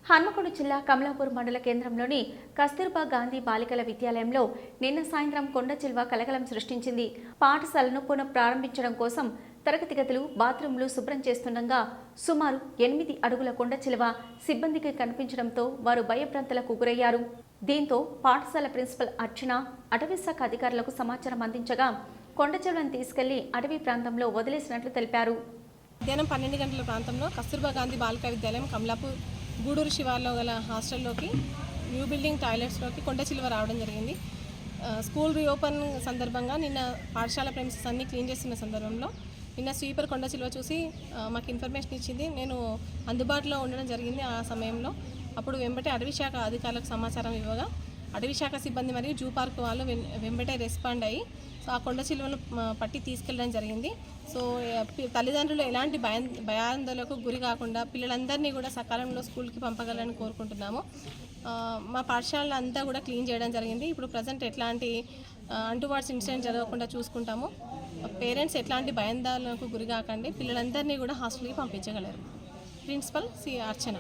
హన్మకొండ జిల్లా కమలాపూర్ మండల కేంద్రంలోని కస్తూర్బా గాంధీ బాలికల విద్యాలయంలో నిన్న సాయంత్రం కొండ చిల్వ కలకలం సృష్టించింది. పాఠశాలను పునః ప్రారంభించడం కోసం తరగతి గదులు, బాత్రూంలు శుభ్రం చేస్తుండగా సుమారు 8 అడుగుల కొండ చిల్వ సిబ్బందికి కనిపించడంతో వారు భయభ్రాంతులకు గురయ్యారు. దీంతో పాఠశాల ప్రిన్సిపల్ అర్చన అటవీ శాఖ అధికారులకు సమాచారం అందించగా కొండ చిల్వను తీసుకెళ్లి అటవీ ప్రాంతంలో వదిలేసినట్లు తెలిపారు. మధ్యాహ్నం 12 గంటల ప్రాంతంలో కస్తూర్బా గాంధీ బాలికా విద్యాలయం కమలాపూర్ గూడూరు శివార్లో గల హాస్టల్లోకి న్యూ బిల్డింగ్ టాయిలెట్స్లోకి కొండ చిల్వ రావడం జరిగింది. స్కూల్ రీఓపెన్ సందర్భంగా నిన్న పాఠశాల ప్రెమిసెస్ అన్నీ క్లీన్ చేస్తున్న సందర్భంలో నిన్న స్వీపర్ కొండ చిల్వ చూసి మాకు ఇన్ఫర్మేషన్ ఇచ్చింది. నేను అందుబాటులో ఉండడం జరిగింది. ఆ సమయంలో అప్పుడు వెంబటే అటవీ శాఖ అధికారులకు సమాచారం ఇవ్వగా అటవీ శాఖ సిబ్బంది మరియు జూ పార్క్ వాళ్ళు వెంబటే రెస్పాండ్ అయ్యి ఆ కొండ చిల్వను పట్టి తీసుకెళ్ళడం జరిగింది. సో తల్లిదండ్రులు ఎలాంటి భయాందోళనకు గురి కాకుండా పిల్లలందరినీ కూడా సకాలంలో స్కూల్కి పంపగలని కోరుకుంటున్నాము. మా పాఠశాల అంతా కూడా క్లీన్ చేయడం జరిగింది. ఇప్పుడు ప్రజెంట్ ఎట్లాంటి అంటువార్డ్స్ ఇన్సిడెంట్ జరగకుండా చూసుకుంటాము. పేరెంట్స్ ఎట్లాంటి భయాందోళనకు గురి కాకండి పిల్లలందరినీ కూడా హాస్టల్కి పంపించగలరు. ప్రిన్సిపల్ సి అర్చన.